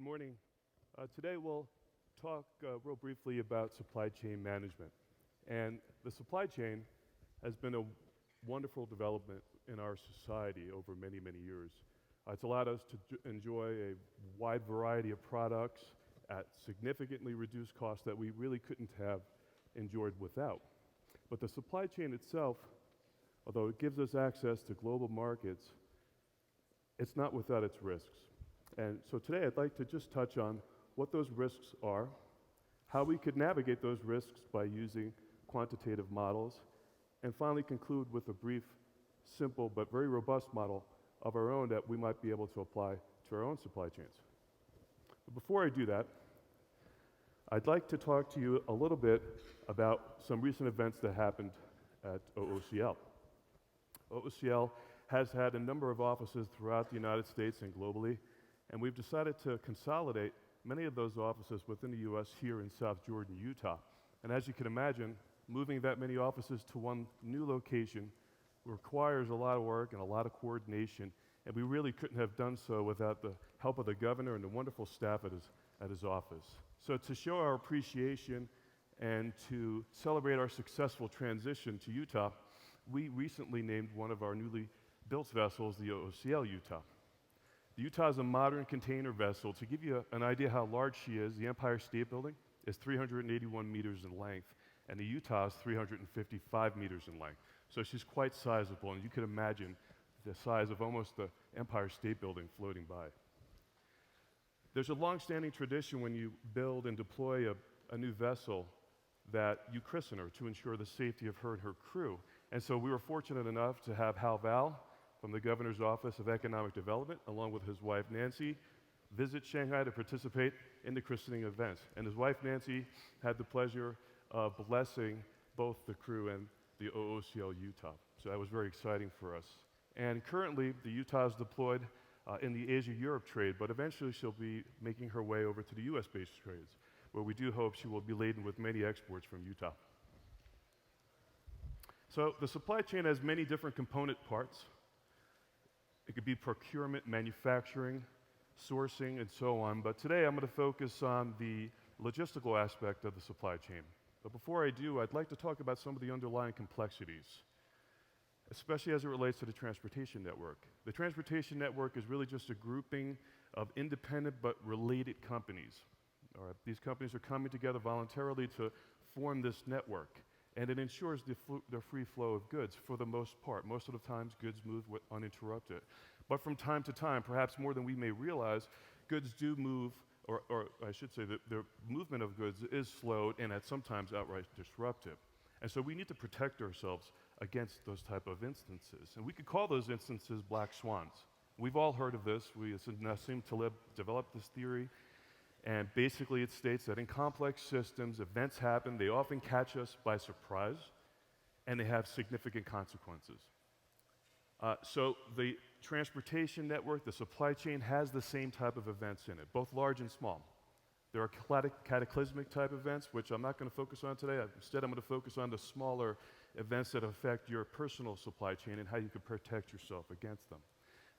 morning. Today we'll talk real briefly about supply chain management. And the supply chain has been a wonderful development in our society over many, many years. It's allowed us to enjoy a wide variety of products at significantly reduced costs that we really couldn't have enjoyed without. But the supply chain itself, although it gives us access to global markets, it's not without its risks. And so today I'd like to just touch on what those risks are, how we could navigate those risks by using quantitative models, and finally conclude with a brief, simple, but very robust model of our own that we might be able to apply to our own supply chains. But before I do that, I'd like to talk to you a little bit about some recent events that happened at OOCL. OOCL has had a number of offices throughout the United States and globally, and we've decided to consolidate many of those offices within the US here in South Jordan, Utah. And as you can imagine, moving that many offices to one new location requires a lot of work and a lot of coordination, and we really couldn't have done so without the help of the governor and the wonderful staff at his office. So to show our appreciation and to celebrate our successful transition to Utah, we recently named one of our newly built vessels the OOCL Utah. The Utah is a modern container vessel. To give you an idea how large she is, the Empire State Building is 381 meters in length, and the Utah is 355 meters in length. So she's quite sizable, and you can imagine the size of almost the Empire State Building floating by. There's a long-standing tradition when you build and deploy a new vessel that you christen her to ensure the safety of her and her crew. And so we were fortunate enough to have Hal Val from the Governor's Office of Economic Development, along with his wife Nancy, visit Shanghai to participate in the christening events. And his wife Nancy had the pleasure of blessing both the crew and the OOCL Utah. So that was very exciting for us. And currently, the Utah is deployed in the Asia-Europe trade, but eventually she'll be making her way over to the US-based trades, where we do hope she will be laden with many exports from Utah. So the supply chain has many different component parts. It could be procurement, manufacturing, sourcing, and so on. But today I'm going to focus on the logistical aspect of the supply chain. But before I do, I'd like to talk about some of the underlying complexities, especially as it relates to the transportation network. The transportation network is really just a grouping of independent but related companies. All right, these companies are coming together voluntarily to form this network, and it ensures the free flow of goods for the most part. Most of the times, goods move uninterrupted. But from time to time, perhaps more than we may realize, goods do move, or I should say that the movement of goods is slowed and at sometimes outright disrupted. And so we need to protect ourselves against those type of instances. And we could call those instances black swans. We've all heard of this. We at Nassim Taleb developed this theory. And basically it states that in complex systems, events happen, they often catch us by surprise, and they have significant consequences. So the transportation network, the supply chain, has the same type of events in it, both large and small. There are cataclysmic type events, which I'm not going to focus on today. Instead, I'm going to focus on the smaller events that affect your personal supply chain and how you can protect yourself against them.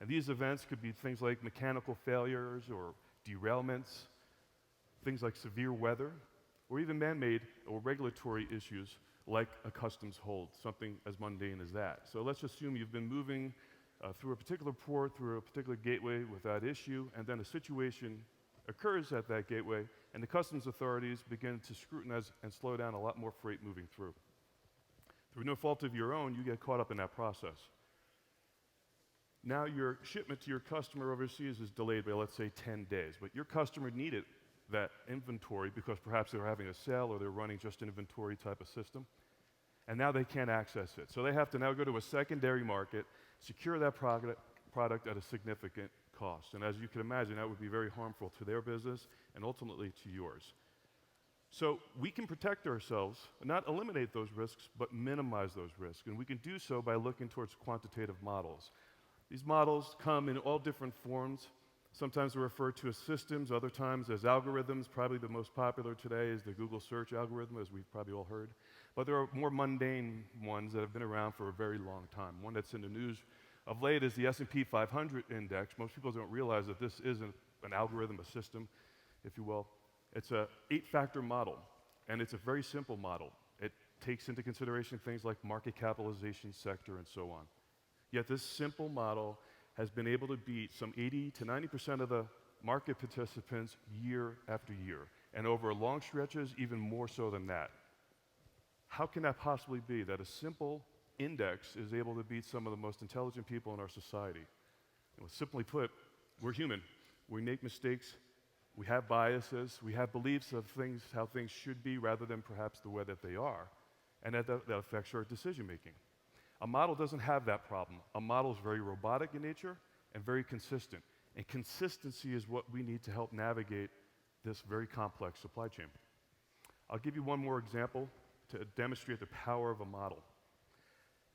And these events could be things like mechanical failures or derailments, things like severe weather, or even man-made or regulatory issues like a customs hold, something as mundane as that. So let's assume you've been moving through a particular port, through a particular gateway without issue, and then a situation occurs at that gateway, and the customs authorities begin to scrutinize and slow down a lot more freight moving through. Through no fault of your own, you get caught up in that process. Now your shipment to your customer overseas is delayed by, let's say, 10 days, but your customer needed that inventory because perhaps they're having a sale or they're running just an inventory type of system, and now they can't access it. So they have to now go to a secondary market, secure that product at a significant cost. And as you can imagine, that would be very harmful to their business and ultimately to yours. So we can protect ourselves, not eliminate those risks, but minimize those risks. And we can do so by looking towards quantitative models. These models come in all different forms. Sometimes they're referred to as systems, other times as algorithms. Probably the most popular today is the Google search algorithm, as we've probably all heard. But there are more mundane ones that have been around for a very long time. One that's in the news of late is the S&P 500 index. Most people don't realize that this is an algorithm, a system, if you will. It's a 8-factor model, and it's a very simple model. It takes into consideration things like market capitalization, sector, and so on. Yet this simple model has been able to beat some 80 to 90% of the market participants year after year, and over long stretches, even more so than that. How can that possibly be, that a simple index is able to beat some of the most intelligent people in our society? Well, simply put, we're human. We make mistakes. We have biases. We have beliefs of things, how things should be, rather than perhaps the way that they are. And that affects our decision making. A model doesn't have that problem. A model is very robotic in nature and very consistent. And consistency is what we need to help navigate this very complex supply chain. I'll give you one more example to demonstrate the power of a model.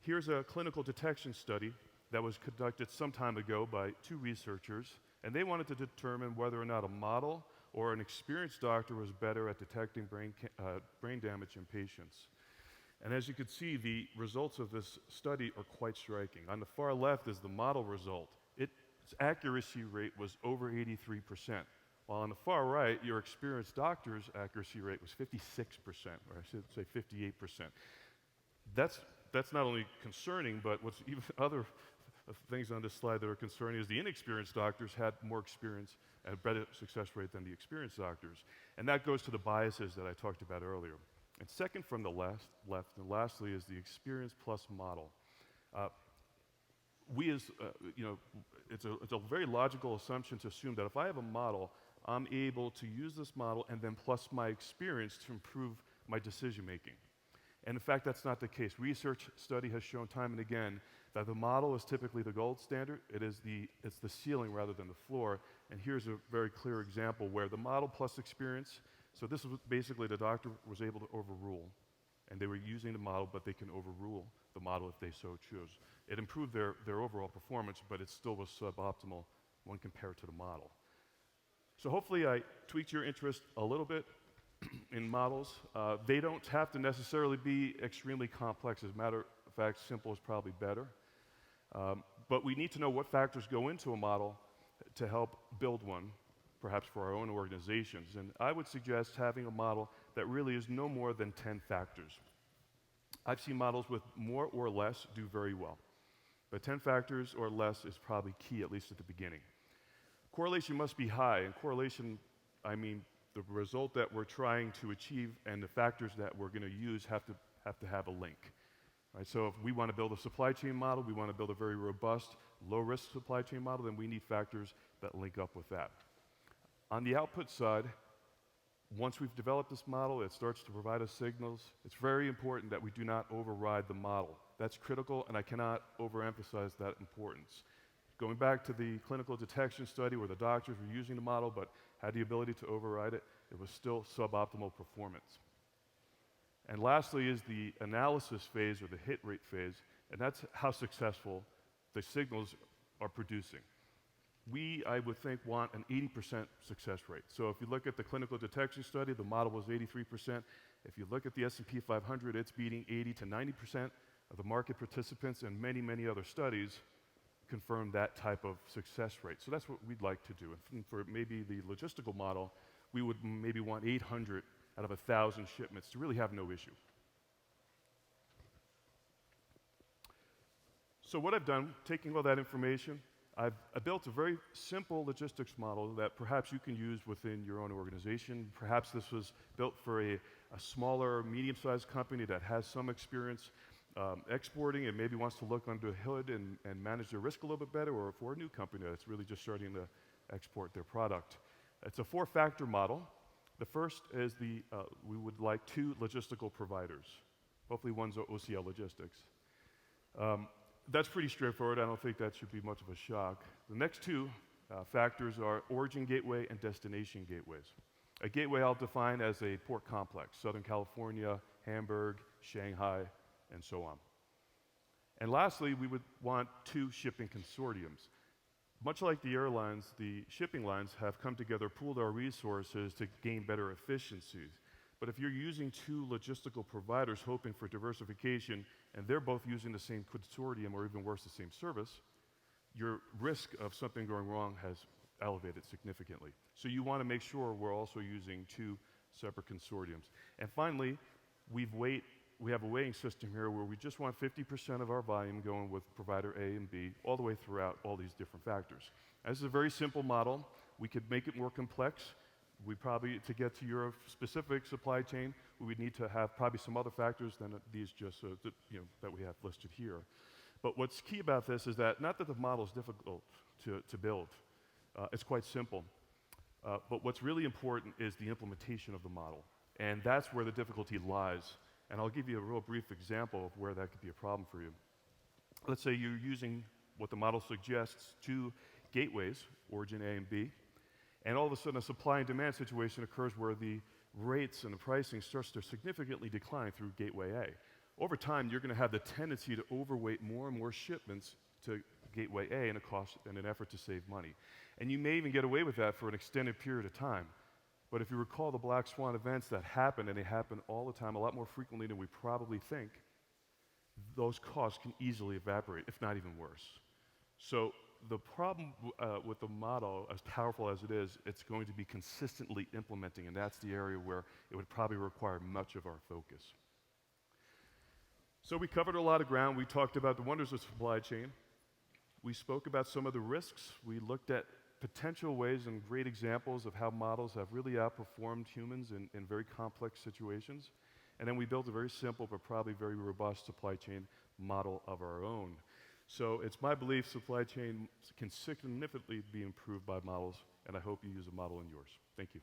Here's a clinical detection study that was conducted some time ago by 2 researchers, and they wanted to determine whether or not a model or an experienced doctor was better at detecting brain damage in patients. And as you can see, the results of this study are quite striking. On the far left is the model result. Its accuracy rate was over 83%, while on the far right, your experienced doctor's accuracy rate was 56%, or I should say 58%. That's not only concerning, but what's even other things on this slide that are concerning is the inexperienced doctors had more experience and a better success rate than the experienced doctors. And that goes to the biases that I talked about earlier. And second from the left, and lastly, is the experience plus model. It's a very logical assumption to assume that if I have a model, I'm able to use this model and then plus my experience to improve my decision making. And in fact, that's not the case. Research study has shown time and again that the model is typically the gold standard. It's the ceiling rather than the floor. And here's a very clear example where the model plus experience, so this was basically the doctor was able to overrule. And they were using the model, but they can overrule the model if they so choose. It improved their overall performance, but it still was suboptimal when compared to the model. So hopefully I tweaked your interest a little bit in models. They don't have to necessarily be extremely complex. As a matter of fact, simple is probably better. But we need to know what factors go into a model to help build one, perhaps for our own organizations. And I would suggest having a model that really is no more than 10 factors. I've seen models with more or less do very well. But 10 factors or less is probably key, at least at the beginning. Correlation must be high, and correlation, I mean the result that we're trying to achieve and the factors that we're going to use have to have a link. Right? So if we want to build a supply chain model, we want to build a very robust, low-risk supply chain model, then we need factors that link up with that. On the output side, once we've developed this model, it starts to provide us signals. It's very important that we do not override the model. That's critical, and I cannot overemphasize that importance. Going back to the clinical detection study where the doctors were using the model but had the ability to override it, it was still suboptimal performance. And lastly is the analysis phase or the hit rate phase, and that's how successful the signals are producing. We, I would think, want an 80% success rate. So if you look at the clinical detection study, the model was 83%. If you look at the S&P 500, it's beating 80 to 90% of the market participants, and many, many other studies confirm that type of success rate. So that's what we'd like to do. And for maybe the logistical model, we would maybe want 800 out of 1,000 shipments to really have no issue. So what I've done, taking all that information, I built a very simple logistics model that perhaps you can use within your own organization. Perhaps this was built for a smaller, medium-sized company that has some experience exporting and maybe wants to look under the hood and manage their risk a little bit better, or for a new company that's really just starting to export their product. It's a 4-factor model. The first is we would like 2 logistical providers. Hopefully one's OCL Logistics. That's pretty straightforward. I don't think that should be much of a shock. The next 2 factors are origin gateway and destination gateways. A gateway I'll define as a port complex, Southern California, Hamburg, Shanghai, and so on. And lastly, we would want 2 shipping consortiums. Much like the airlines, the shipping lines have come together, pooled our resources to gain better efficiencies. But if you're using 2 logistical providers hoping for diversification, and they're both using the same consortium, or even worse, the same service, your risk of something going wrong has elevated significantly. So you want to make sure we're also using two separate consortiums. And finally, we have a weighting system here where we just want 50% of our volume going with provider A and B all the way throughout all these different factors. This is a very simple model. We could make it more complex. We probably, to get to your specific supply chain, we would need to have probably some other factors than these just that we have listed here. But what's key about this is that not that the model is difficult to build. It's quite simple. But what's really important is the implementation of the model. And that's where the difficulty lies. And I'll give you a real brief example of where that could be a problem for you. Let's say you're using what the model suggests, two gateways, origin A and B, and all of a sudden a supply and demand situation occurs where the rates and the pricing starts to significantly decline through gateway A. Over time, you're going to have the tendency to overweight more and more shipments to gateway A in an effort to save money. And you may even get away with that for an extended period of time. But if you recall the black swan events that happen, and they happen all the time, a lot more frequently than we probably think, those costs can easily evaporate, if not even worse. So the problem with the model, as powerful as it is, it's going to be consistently implementing, and that's the area where it would probably require much of our focus. So we covered a lot of ground. We talked about the wonders of supply chain. We spoke about some of the risks. We looked at potential ways and great examples of how models have really outperformed humans in very complex situations. And then we built a very simple but probably very robust supply chain model of our own. So it's my belief supply chain can significantly be improved by models, and I hope you use a model in yours. Thank you.